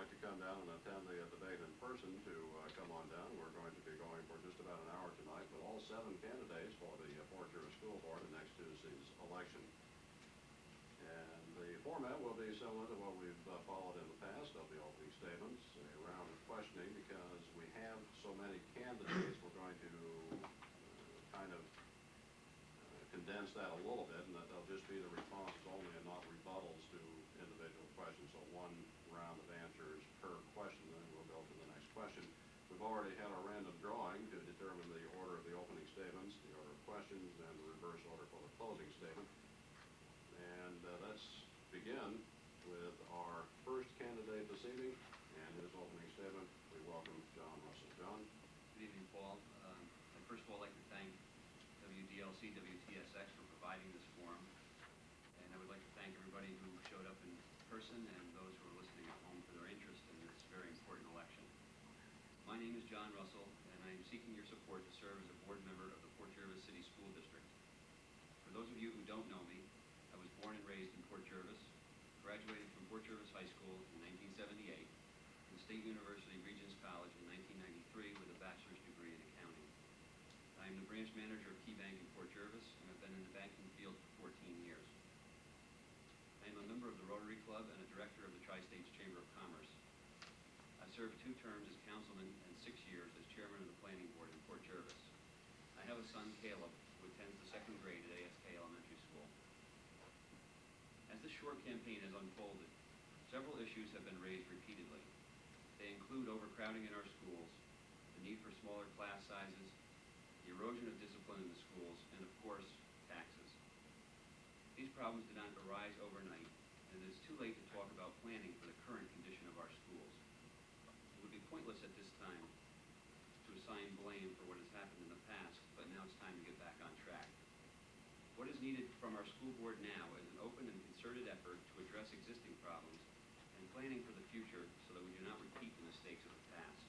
like to come down and attend the debate in person to come on down. We're going to be going for just about an hour tonight with all 7 candidates for the Port Jervis School Board in next Tuesday's election. And the format will be similar to what we've followed in the past. There'll be opening statements, a round of questioning, because we have so many candidates. We're going to kind of condense that a little bit, and that they'll just be the responses only and not rebuttals to individual questions. So 1 round of answers per question, then we'll go to the next question. We've already had a random drawing to determine the order of the opening statements, the order of questions, and the reverse order for the closing statement. And let's begin with our first candidate this evening and his opening statement. We welcome John Russell. John? Good evening, Paul. I'd first of all like to thank WDLC, WTSX for providing this forum. And I would like to thank everybody who showed up in person and those who are listening at home for their interest in this very important election. My name is John Russell, and I am seeking your support to serve as a board member of the Port Jervis City School District. For those of you who don't know me, I was born and raised in Port Jervis, graduated from Port Jervis High School in 1978, and State University Regents College in 1993 with a bachelor's degree in accounting. I am the branch manager of Key Bank in Port Jervis, and have been in the banking field for 14 years. I am a member of the Rotary Club and a director of the Tri-States Chamber of Commerce. I served 2 terms as councilman and 6 years as chairman of the planning board in Port Jervis. I have a son, Caleb, who attends the 2nd grade at ASK Elementary School. As this short campaign has unfolded, several issues have been raised repeatedly. They include overcrowding in our schools, the need for smaller class sizes, the erosion of discipline in the schools, and of course, taxes. These problems did not arise overnight, and it is too late to talk about planning for the current condition of our schools. It would be pointless at this time to assign blame for what has happened in the past, but now it's time to get back on track. What is needed from our school board now is an open and concerted effort to address existing problems and planning for the future so that we do not repeat the mistakes of the past.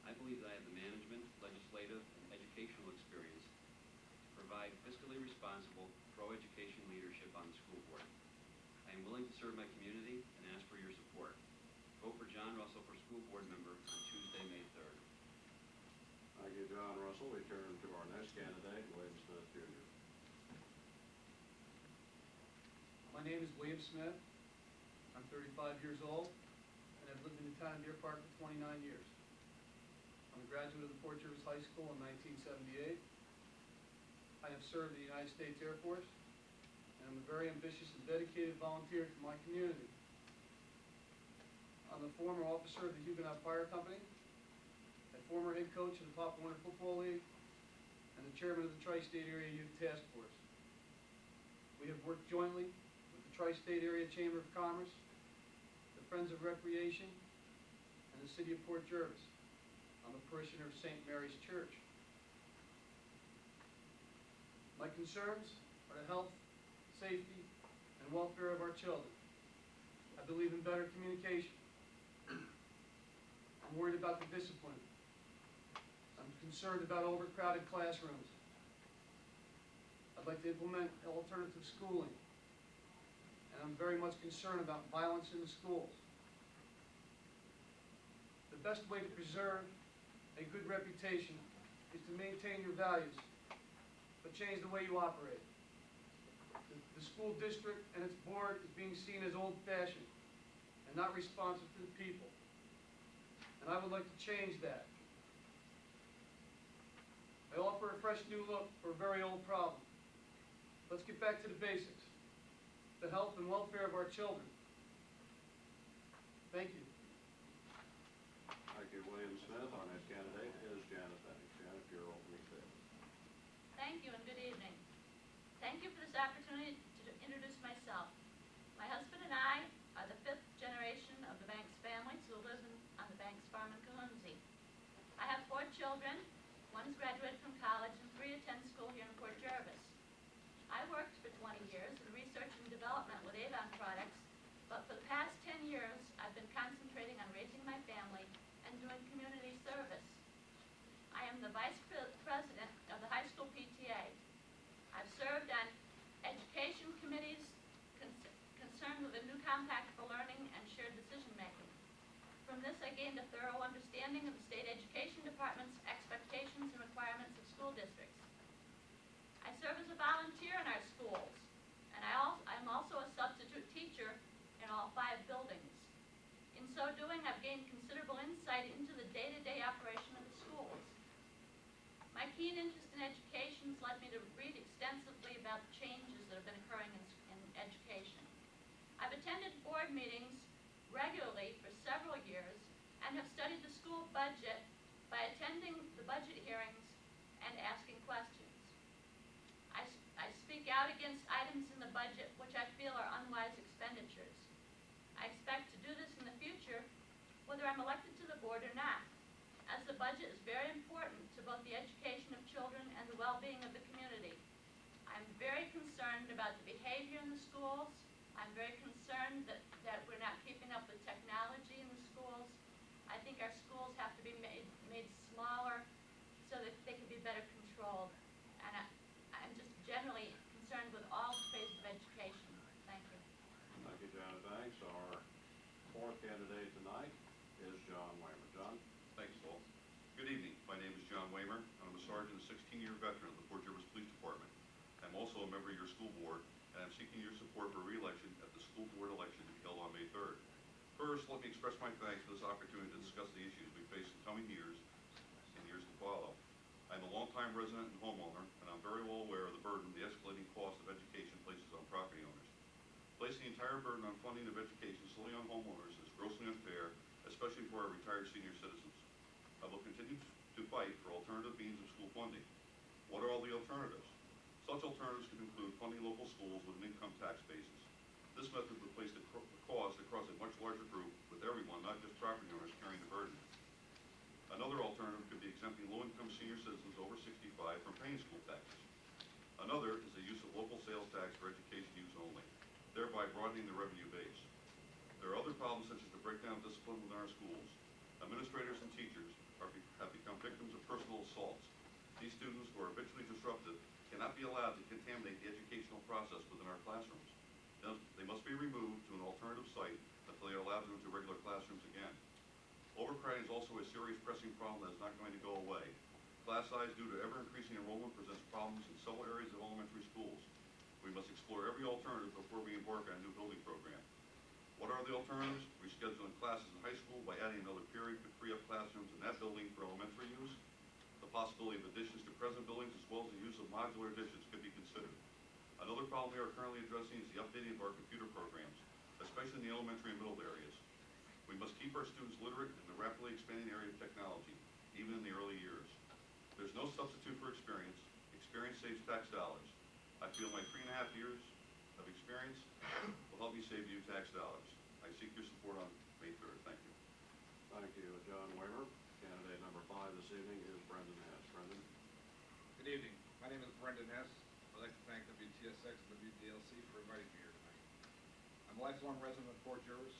I believe that I have the management, legislative, and educational experience to provide fiscally responsible, pro-education leadership on the school board. I am willing to serve my community and ask for your support. Vote for John Russell for school board member on Tuesday, May 3rd. Thank you, John Russell. We turn to our next candidate, William Smith, Jr. My name is William Smith. I'm 35 years old, and I've lived in the town of Deer Park for 29 years. I'm a graduate of the Port Jervis High School in 1978. I have served in the United States Air Force, and I'm a very ambitious and dedicated volunteer to my community. I'm a former officer of the Huguenot Fire Company, a former head coach of the Pop Warner Football League, and the chairman of the Tri-State Area Youth Task Force. We have worked jointly with the Tri-State Area Chamber of Commerce, the Friends of Recreation, and the City of Port Jervis. I'm a parishioner of St. Mary's Church. My concerns are the health, safety, and welfare of our children. I believe in better communication. I'm worried about the discipline. I'm concerned about overcrowded classrooms. I'd like to implement alternative schooling. And I'm very much concerned about violence in the schools. The best way to preserve a good reputation is to maintain your values, but change the way you operate. The school district and its board is being seen as old-fashioned and not responsive to the people. And I would like to change that. I offer a fresh new look for a very old problem. Let's get back to the basics, the health and welfare of our children. Thank you. Thank you, William Smith. Our next candidate is Janet Benning. Janet, your opening statement. Thank you and good evening. Thank you for this opportunity to introduce myself. My husband and I are the 5th generation of the Banks family who live on the Banks farm in Cahoonsey. I have 4 children. One has graduated from college and 3 attend school here in Port Jervis. I worked for 20 years in research and development with Avon products, but for the past 10 years I've been concentrating on raising my family and doing community service. I am the vice president of the high school PTA. I've served on education committees concerned with a new compact for learning and shared decision making. I gained a thorough understanding of the state education department's expectations and requirements of school districts. I serve as a volunteer in our schools, and I'm also a substitute teacher in all 5 buildings. In so doing, I've gained considerable insight into the day-to-day operation of the schools. My keen interest in education has led me to read extensively about the changes that have been occurring in education. I've attended board meetings regularly for several years and have studied the school budget by attending the budget hearings and asking questions. I speak out against items in the budget which I feel are unwise expenditures. I expect to do this in the future, whether I'm elected to the board or not, as the budget is very important to both the education of children and the well-being of the community. I'm very concerned about the behavior in the schools. I'm very concerned that we're not keeping up with technology in the schools. I think our schools have to be made smaller so that they can be better controlled. And I'm just generally concerned with all phases of education. Thank you. Thank you, Janet. Thanks. Our 4th candidate tonight is John Weimer. John? Thanks, Paul. Good evening. My name is John Weimer, and I'm a sergeant and 16-year veteran of the Port Jervis Police Department. I'm also a member of your school board, and I'm seeking your support for re-election at the school board election to be held on May 3rd. First, let me express my thanks for this opportunity to discuss the issues we face in coming years and years to follow. I'm a longtime resident and homeowner, and I'm very well aware of the burden the escalating cost of education places on property owners. Placing the entire burden on funding of education solely on homeowners is grossly unfair, especially for our retired senior citizens. I will continue to fight for alternative means of school funding. What are all the alternatives? Such alternatives can include funding local schools with an income tax basis. This method would place the cost across a much larger group, with everyone, not just property owners, carrying the burden. Another alternative could be exempting low-income senior citizens over 65 from paying school taxes. Another is the use of local sales tax for education use only, thereby broadening the revenue base. There are other problems such as the breakdown of discipline within our schools. Administrators and teachers have become victims of personal assaults. These students who are habitually disruptive cannot be allowed to contaminate the educational process within our classrooms. They must be removed to an alternative site until they are allowed into regular classrooms again. Overcrowding is also a serious pressing problem that is not going to go away. Class size due to ever-increasing enrollment presents problems in several areas of elementary schools. We must explore every alternative before we embark on a new building program. What are the alternatives? Rescheduling classes in high school by adding another period could free up classrooms in that building for elementary use. The possibility of additions to present buildings as well as the use of modular additions could be considered. Another problem we are currently addressing is the updating of our computer programs, especially in the elementary and middle areas. We must keep our students literate in the rapidly expanding area of technology, even in the early years. There's no substitute for experience. Experience saves tax dollars. I feel my 3.5 years of experience will help me save you tax dollars. I seek your support on May 3rd. Thank you. Thank you, John Weimer. Candidate number 5 this evening is Brendan Hess. Brendan? Good evening. My name is Brendan Hess. I'd like to thank WTSX and WDLC for inviting me here tonight. I'm a lifelong resident of Port Jervis,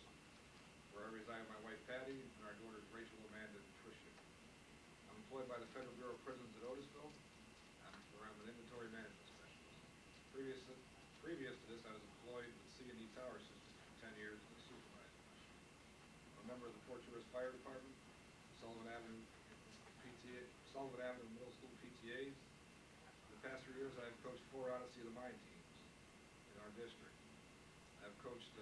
where I reside with my wife Patty and our daughters Rachel, Amanda, and Tricia. I'm employed by the Federal Bureau of Prisons at Otisville, where I'm an inventory management specialist. Previous to this, I was employed with C&E Tower Systems for 10 years as a supervisor. I'm a member of the Port Jervis Fire Department, Sullivan Avenue Middle School PTAs. For the past 3 years, I've coached 4 Odyssey of the Mine teams in our district. I've coached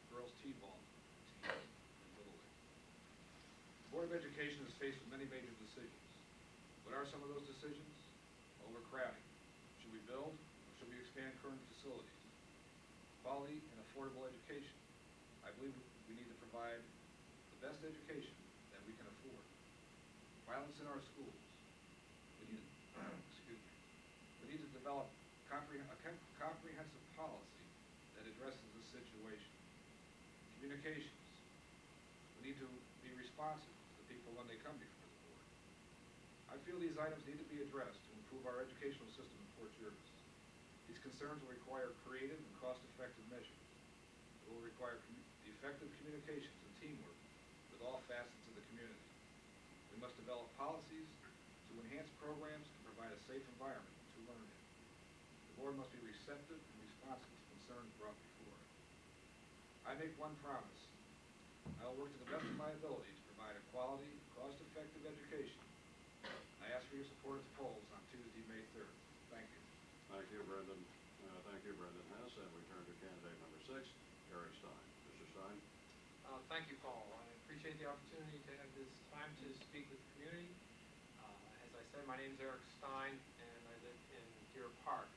girls T-ball teams in Little League. The Board of Education is faced with many major decisions. What are some of those decisions? Overcrowding. Should we build or should we expand current facilities? Quality and affordable education. I believe we need to provide the best education that we can afford. Violence in our schools. We need to develop a comprehensive policy that addresses this situation. Communications. We need to be responsive to the people when they come before the board. I feel these items need to be addressed to improve our educational system in Port Jervis. These concerns will require creative and cost-effective measures. It will require effective communications and teamwork with all facets of the community. We must develop policies to enhance programs and provide a safe environment to learn in. The board must be receptive and responsive to concerns brought before it. I make one promise. I will work to the best of my ability to provide a quality, cost-effective education. I ask for your support at the polls on Tuesday, May 3rd. Thank you. Thank you, Brendan. Thank you, Brendan Hess, and we turn to candidate number 6, Eric Stein. Mr. Stein? Thank you, Paul. I appreciate the opportunity to have this time to speak with the community. As I said, my name is Eric Stein, and I live in Deer Park.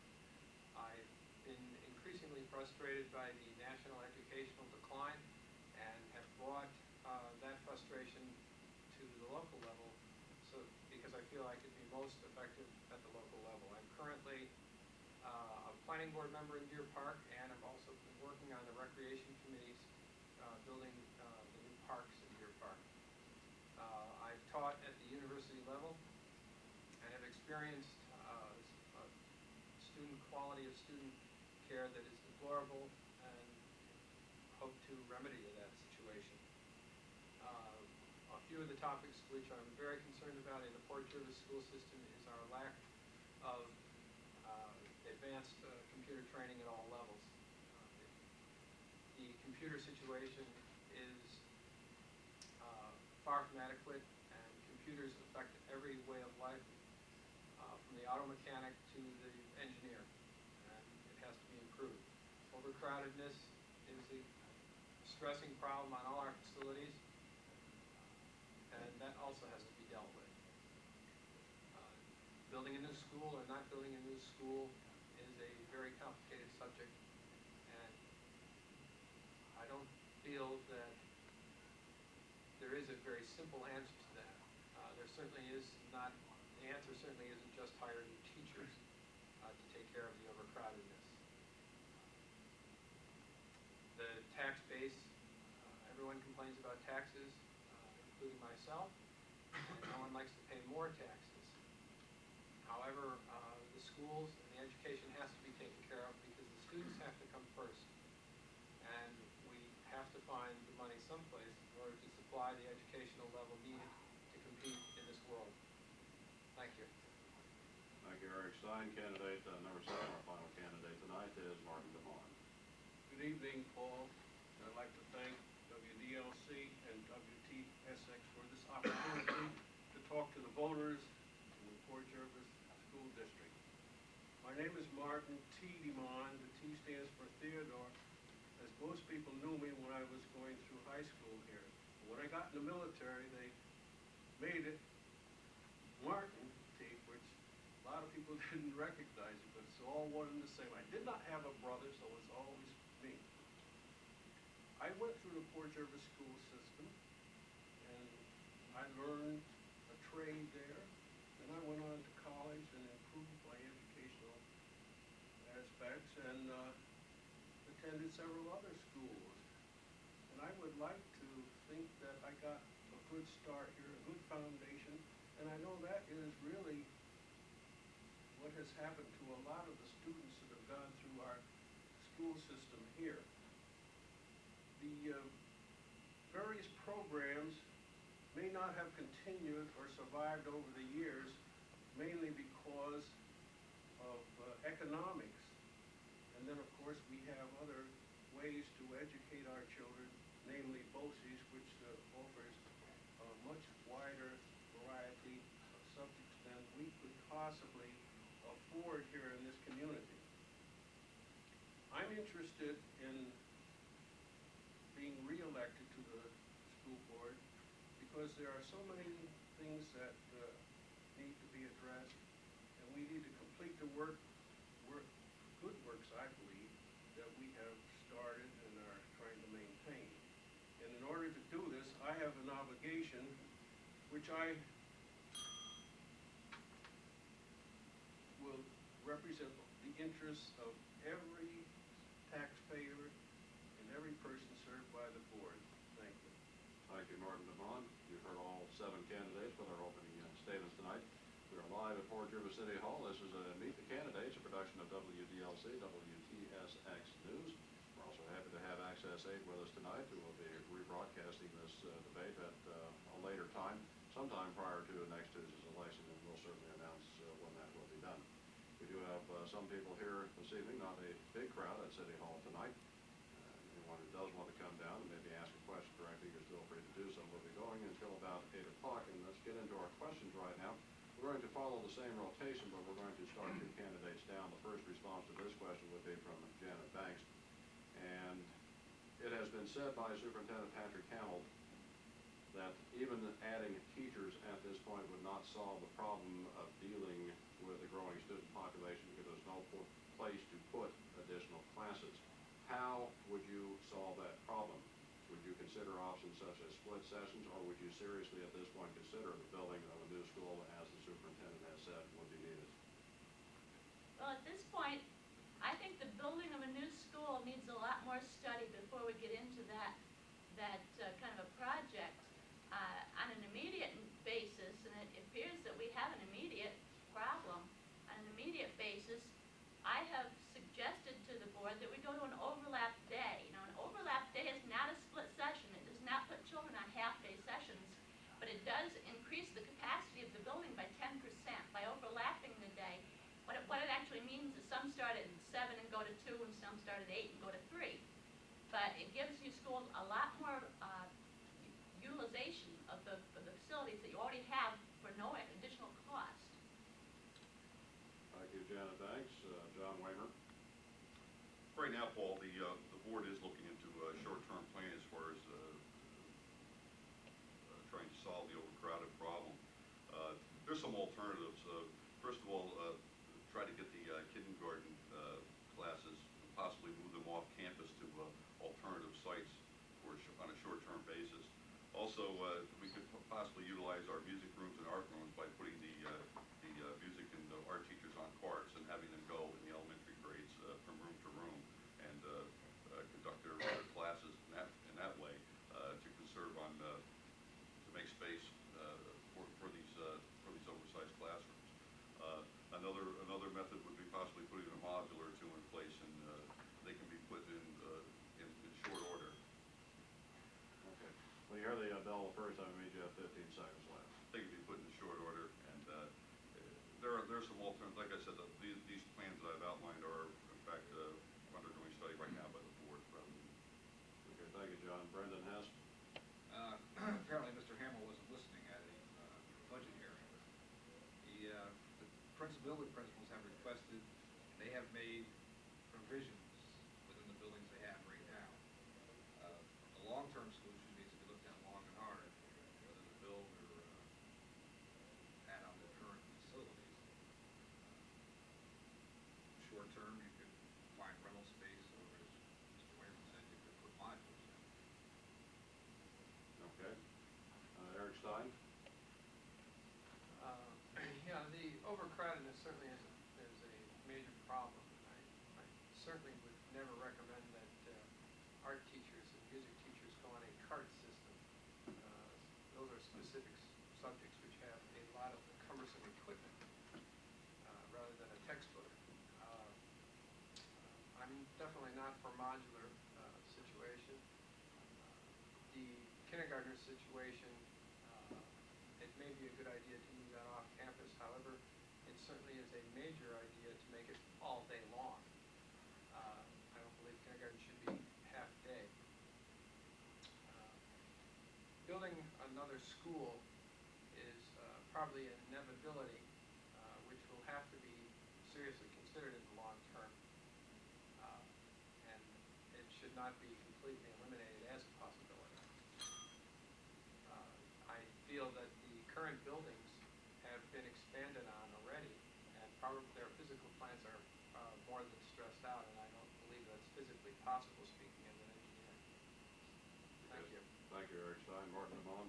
I've been increasingly frustrated by the national educational decline and have brought that frustration to the local level because I feel I could be most effective at the local level. I'm currently a planning board member in Deer Park, and I've also been working on the recreation committees building the new parks in Deer Park. I've taught at the university level and have experienced student quality of student care that is deplorable, and hope to remedy that situation. A few of the topics which I'm very concerned about in the Port Jervis school system is our lack of advanced computer training at all levels. The computer situation is far from adequate, and computers affect every way of life, from the auto mechanic to the engineer, and it has to be improved. Overcrowdedness is a stressing problem on all our facilities, and that also has to be dealt with. Building a new school or not building a new school is a very complicated subject, and I don't feel that there is a very simple answer to that. There certainly is not, the answer certainly isn't just hire new teachers to take care of the overcrowdedness. The tax base, everyone complains about taxes, including myself, and no one likes to pay more taxes. However, the schools and the education has to be taken care of because the students have to come first. And we have to find the money someplace in order to supply the educational level needed to compete in this world. Thank you. Thank you, Eric Stein. Candidate number 7, our final candidate tonight is Martin DeMond. Good evening, Paul. I'd like to thank WDLC and WTSX for this opportunity to talk to the voters in the Port Jervis School District. My name is Martin T. DeMond. The T stands for Theodore, as most people knew me when I was going through high school here. When I got in the military, they made it Martin T, which a lot of people didn't recognize it, but it's all one and the same. I did not have a brother, so it was always me. I went through the Port Jervis school system, and I learned a trade there. Then I went on to college and improved my educational aspects, and attended several other schools. And I would like to think that I got a good start here, a good foundation, and I know that is really what has happened to a lot of the students that have gone through our school system here. The various programs may not have continued or survived over the years, mainly because of economics. And then, of course, we have other ways to educate our children, namely BOCES, which offers a much wider variety of subjects than we could possibly afford here in this community. I'm interested in being reelected to the school board because there are so many things that need to be addressed, and we need to complete the good works, I believe, that we have started and are trying to maintain. And in order to do this, I have an obligation which I will represent the interests of every taxpayer and every person served by the board. Thank you. Thank you, Martin DeMond. You've heard all 7 candidates with our opening statements tonight. We are live at Port Jervis City Hall. This is Meet the Candidates, a production of WDLC, WTSX News. We're also happy to have Access 8 with us tonight, who will be rebroadcasting this debate at a later time, sometime prior to next Tuesday's election, and we'll certainly announce when that will be done. We do have some people here this evening, not a big crowd at City Hall tonight. Anyone who does want to come down and maybe ask a question directly, you're still free to do so. We'll be going until going to follow the same rotation, but we're going to start two candidates down. The first response to this question would be from Janet Banks. And it has been said by Superintendent Patrick Hamill that even adding teachers at this point would not solve the problem of dealing with the growing student population because there's no place to put additional classes. How would you solve that problem? Would you consider options such as split sessions, or would you seriously at this point consider the building of a new school, as the superintendent has said would be needed? Well, at this point, I think the building of a new school needs a lot more study before we get into that kind of a project. On an immediate basis, and it appears that we have an immediate problem, on an immediate basis, I have suggested to the board that we go to an overlap day. You know, an overlap day is not a split session. It does not put children on half-day sessions, but it does increase the capacity of the building by 10% by overlapping the day. What it actually means is some start at 7 and go to 2, and some start at 8 and go to 3. But it gives you schools a lot more utilization of the facilities that you already have for no additional cost. Thank you, Janet Banks. John Waymer. Right now, Paul, the board is looking into a short-term plan as far as trying to solve the overcrowded problem. There's some alternatives. First of all, try to get the kindergarten classes, possibly move them off campus to alternative sites on a short-term basis. Also, we could possibly utilize our music rooms and art rooms by putting the music and the art teachers on carts and having them go in the elementary grades from room to room and conduct their classes in that way to conserve on to make space for these oversized classrooms. Another method would be possibly putting a modular or two in place, and they can be put in short order. Okay. Well, you heard the bell the first time. It means you have 15 seconds left. They can be put in short order, and there are some alternatives. Like I said, these plans that I've outlined are, in fact, undergoing study right now by the board. Okay, thank you, John. Brendan Hess. Apparently, Mr. Hamill wasn't listening at a budget hearing. The building principals have requested, and they have made provisions within the buildings they have right now. The long-term solution needs to be looked at long and hard, whether to build or add on the current facilities. Short-term, you could find rental space, or as Mr. Wayman said, you could put modules in. Okay. Eric Stein. Yeah, the overcrowdedness certainly is a major problem. I certainly would never recommend that art teachers and music teachers go on a cart system. Those are specific subjects which have a lot of cumbersome equipment rather than a textbook. I'm definitely not for modular situation. The kindergartner situation, it may be a good idea to move that off campus. However, it certainly is a major idea to make it all day long. I don't believe kindergarten should be half day. Building another school is probably an inevitability, which will have to be seriously considered in the long term. And it should not be completely eliminated as a possibility. I feel that the current buildings have been expanded on already, and probably their physical plans are more than stressed out, and I don't believe that's physically possible, speaking as an engineer. Thank you. Thank you, Eric Stein. Martin Amon.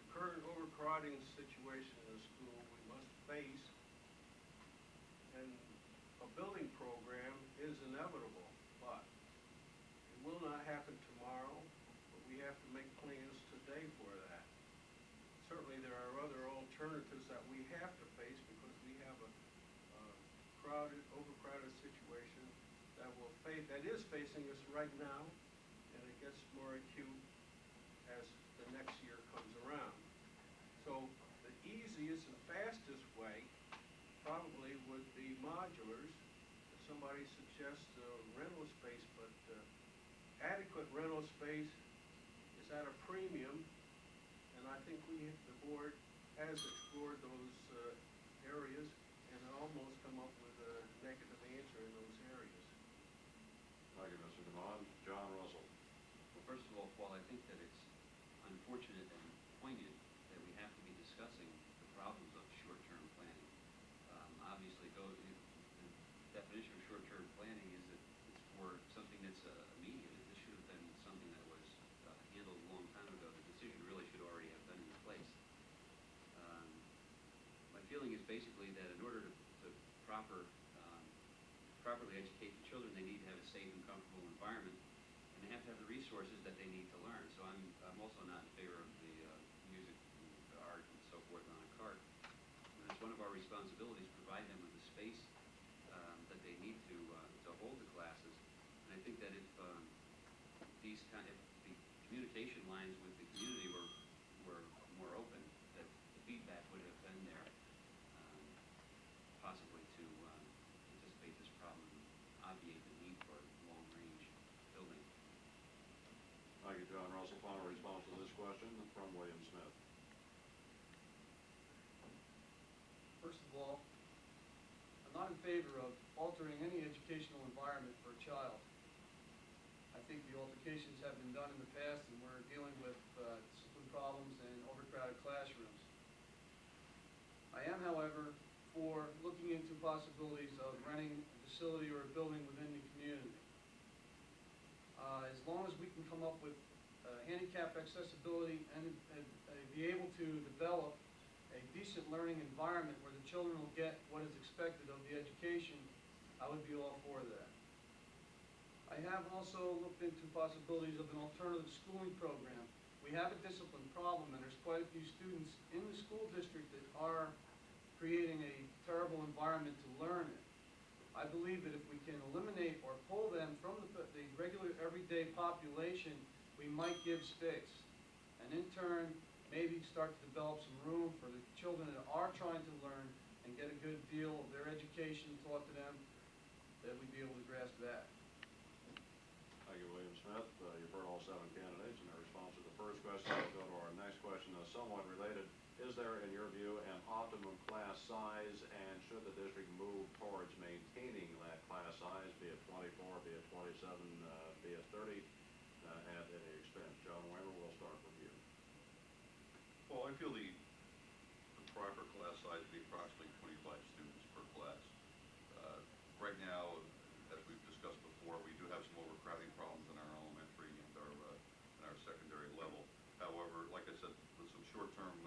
The current overcrowding situation in the school we must face, and a building program is inevitable, but it will not happen tomorrow, but we have to make plans today for that. Certainly there are other alternatives that we have to face because we have a overcrowded situation that is facing us right now, and it gets more acute as the next year comes around. So the easiest and fastest way probably would be modulars. If somebody suggests rental space, but adequate rental space is at a premium, and I think the board has explored those areas and almost come up with a negative answer in those areas. Thank you, Mr. Demond. John Russell. Well, first of all, Paul, I think that it's unfortunate and poignant that we have to be discussing the problems of short-term planning. Obviously, the definition of short-term planning is that it's for something that's immediate. This should have been something that was handled a long time ago. The decision really should already have been in place. My feeling is basically that in order to properly educate the children, they need to have a safe and comfortable environment, and they have to have the resources that they need to learn. So I'm also not in favor of the music, and the art, and so forth on a cart. And it's one of our responsibilities to provide them with the space that they need to hold the classes. And I think that if the communication lines with the community were more open, that the feedback would have been there, possibly to anticipate this problem and obviate the need for long-range building. Thank you, John Russell. Final response to this question from William Smith. First of all, I'm not in favor of altering any educational environment for a child. I think the altercations have been done in the past, and we're dealing with discipline problems and overcrowded classrooms. I am, however, for looking into possibilities of renting a facility or a building within the community. As long as we can come up with handicap accessibility and be able to develop a decent learning environment where the children will get what is expected of the education, I would be all for that. I have also looked into possibilities of an alternative schooling program. We have a discipline problem, and there's quite a few students in the school district that are creating a terrible environment to learn in. I believe that if we can eliminate or pull them from the regular everyday population, we might give space. And in turn, maybe start to develop some room for the children that are trying to learn and get a good deal of their education taught to them, that we'd be able to grasp that. Thank you, William Smith. You've heard all 7 candidates and their response to the first question. We'll go to our next question, somewhat related. Is there, in your view, an optimum class size, and should the district move towards maintaining that class size, be it 24, be it 27, be it 30, at any expense? John Weimer, we'll start with you. Well, I feel the proper class size would be approximately 25 students per class. Right now, as we've discussed before, we do have some overcrowding problems in our elementary and our secondary level. However, like I said, with some short-term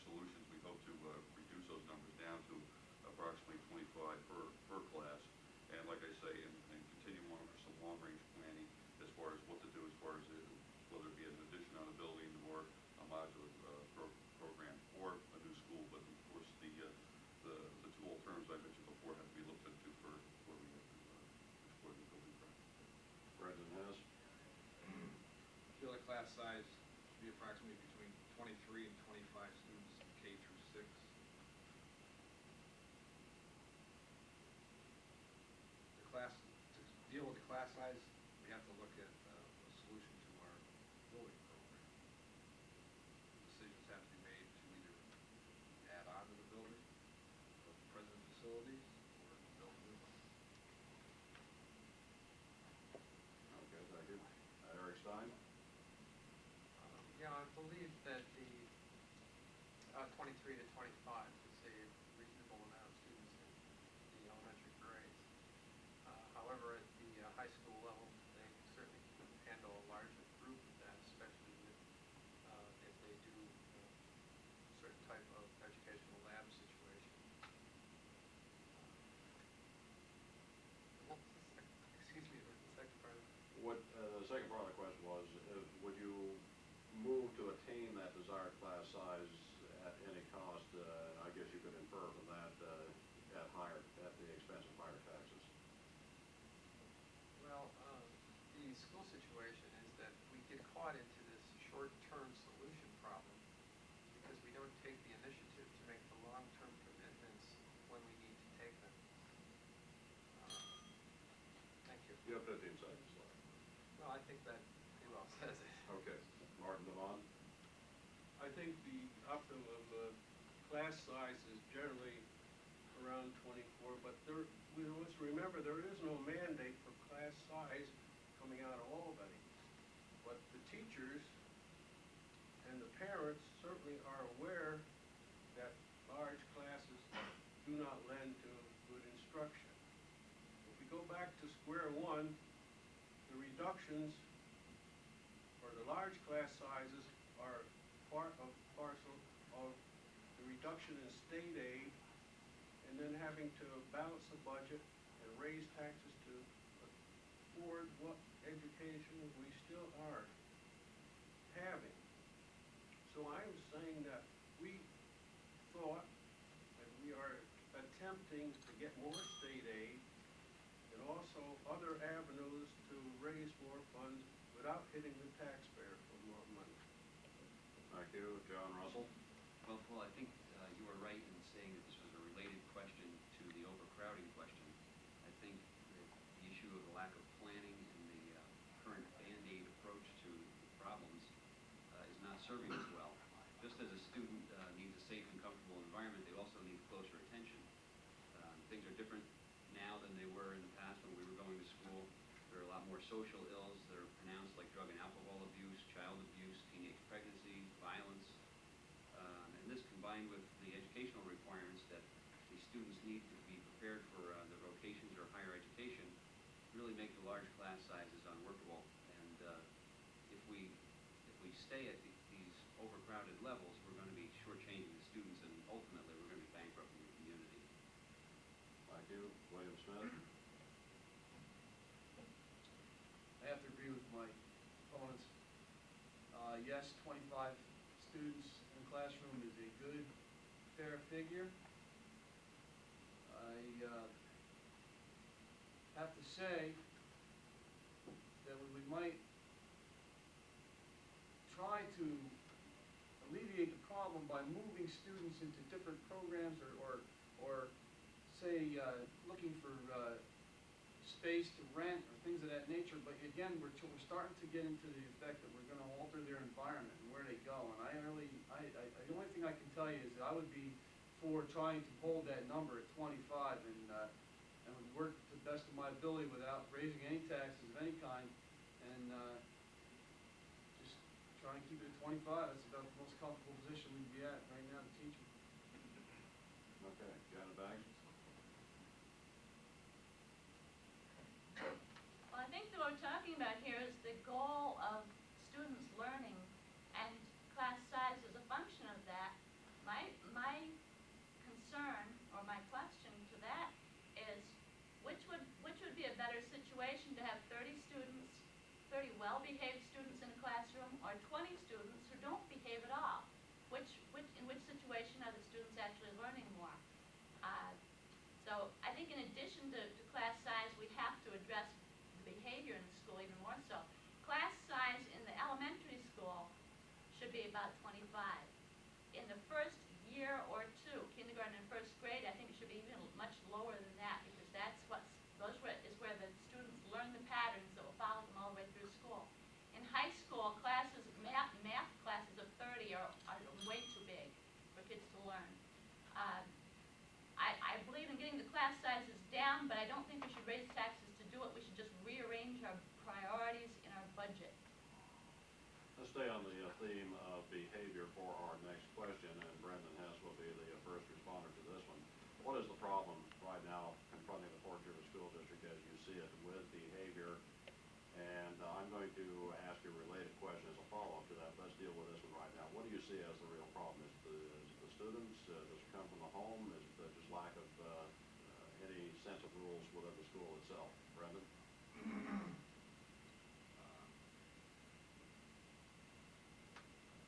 solutions, we hope to reduce those numbers down to approximately 25 per class. And like I say, and continue on for some long-range planning as far as what to do, as far as whether it be an addition on a building or a modular program or a new school. But of course, the two alternatives I mentioned before have to be looked into for where we have to explore the building project. Brendan Hess. I feel the class size should be approximately between 23 and 25 students in K through 6. To deal with the class size, we have to look at a solution to our building program. Decisions have to be made to either add on to the building, build present facilities, or build new ones. Okay, thank you. Eric Stein. Yeah, I believe that the 23 to 25 is a reasonable amount of students in the elementary grades. However, at the high school level, they certainly can handle a larger group of that, especially if they do certain type of educational lab situation. Excuse me, what's the second part of it? What, the second part of the question was, would you move to attain that desired class size at any cost? I guess you could infer from that at the expense of higher taxes. Well, the school situation is that we get caught into this short-term solution problem because we don't take the initiative to make the long-term commitments when we need to take them. Thank you. You have 15 seconds left. Well, I think that pretty well says it. Okay. Martin Devon. I I think the optimum class size is generally around 24, but we must remember there is no mandate for class size coming out of Albany. But the teachers and the parents certainly are aware that large classes do not lend to good instruction. If we go back to square one, the reductions or the large class sizes are part of parcel of the reduction in state aid and then having to balance the budget and raise taxes to afford what education we still are having. So I was saying that we thought that we are attempting to get more state aid and also other avenues to raise more funds without hitting the taxpayer for more money. Thank you. John Russell? Well, Paul, I think you were right in saying that this was a related question to the overcrowding question. I think that the issue of the lack of planning and the current Band-Aid approach to the problems is not serving us well. Just as a student needs a safe and comfortable environment, they also need closer attention. Things are different now than they were in the past when we were going to school. There are a lot more social ills that are pronounced, like drug and alcohol abuse, child abuse, teenage pregnancy, violence. And this combined with the educational requirements that these students need to be prepared for their vocations or higher education really make the large class sizes unworkable. And if we stay at these overcrowded levels, we're going to be shortchanging the students, and ultimately we're going to be bankrupting the community. Thank you. William Smith? I have to agree with my opponents. Yes, 25 students in a classroom is a good, fair figure. I have to say that we might try to alleviate the problem by moving students into different programs or say, looking for space to rent or things of that nature. But again, we're starting to get into the effect that we're going to alter their environment and where they go. And the only thing I can tell you is that I would be for trying to hold that number at 25 and would work to the best of my ability without raising any taxes of any kind, and just try and keep it at 25. That's about the most comfortable position we'd be at right now to teach them. Okay. Janet Banks? Well, I think that what we're talking about here is the goal of students learning, and class size is a function of that. My concern, or my question to that, is which would be a better situation, to have 30 students, 30 well-behaved students in a classroom, or 20 students who don't behave at all? In which situation are the students actually learning more? So I think in addition to class size, we have to address the behavior in the school even more so. Class size in the elementary school should be about 25. In the first year or two, kindergarten and first grade, I think it should be even much lower than that, because is where the students learn the patterns that will follow them all the way through school. In high school, math classes of 30 are way too big for kids to learn. I believe in getting the class sizes down, but I don't think we should raise taxes to do it. We should just rearrange our priorities in our budget. Let's stay on the theme of behavior for our next question, and Brendan Hess will be the first responder to this one. What is the problem right now confronting the Fort Jervis School District as you see it with behavior? And I'm going to ask you a related question as a follow-up to that. Let's deal with this one right now. What do you see as the real problem? Is it the students? Does it come from the home? Is it just lack of any sense of rules within the school itself? Brendan?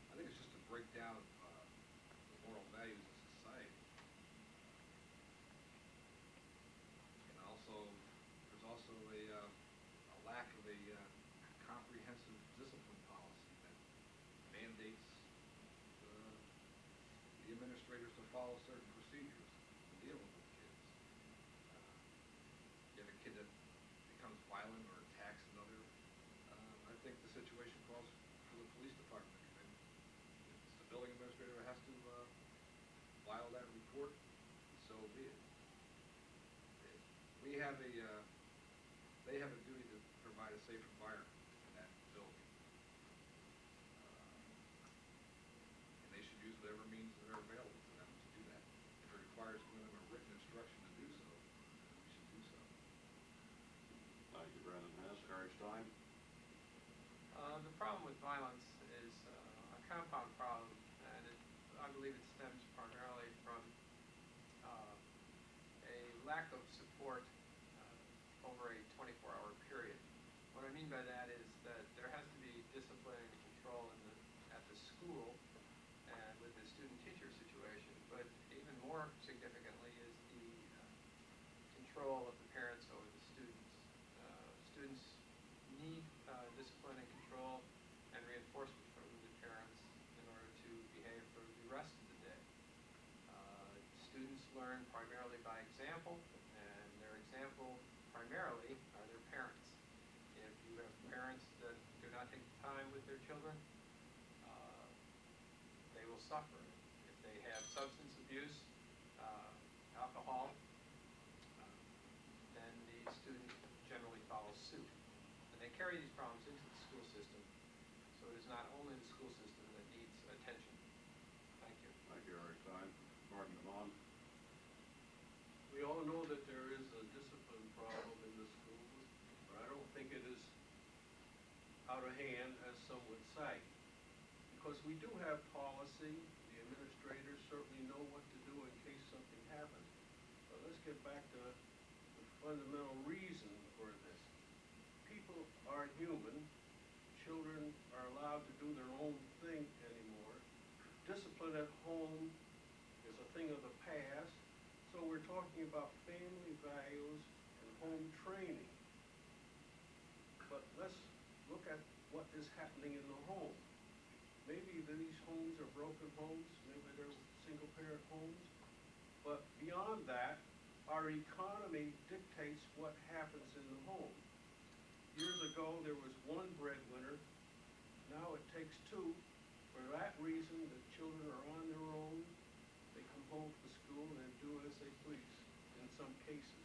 I think it's just a breakdown of the moral values of society. And there's also a lack of a comprehensive discipline policy that mandates the administrators to follow certain procedures in dealing with kids. You have a kid that becomes violent or attacks another, I think the situation calls for the police department to come in. building administrator has to file that report, so be it. We have they have a duty to provide a safe environment in that building. And they should use whatever means that are available to them to do that. If it requires giving them a written instruction to do so, we should do so. Thank you, Brandon Hess. Eric Stein? The problem with violence is a compound problem, and I believe it stems primarily from a lack of support over a 24-hour period. What I mean by that is that there has to be discipline and control at the school and with the student-teacher situation, but even more significantly is the control of the parents over the students. Students need discipline and control and reinforcement from the parents in order to behave for the rest of the day. Students learn primarily by example, and their example primarily are their parents. If you have parents that do not take the time with their children, they will suffer. If they have substance abuse, alcohol, then the student generally follows suit. And they carry these problems into the school system, so it is not only the school system that needs attention. Thank you. Thank you, Eric Stein. Martin Demond? We all know that there is a discipline problem in the schools, but I don't think it is out of hand, as some would say. Because we do have policy, the administrators certainly know what to do in case something happens. But let's get back to the fundamental reason for this. People are human. Children are allowed to do their own thing anymore. Discipline at home is a thing of the past. So we're talking about family values and home training. But let's look at what is happening in the home. Maybe these homes are broken homes, maybe they're single-parent homes. But beyond that, our economy dictates what happens in the home. Years ago, there was one breadwinner. Now it takes two. For that reason, the children are on their own. They come home from school and do as they please in some cases.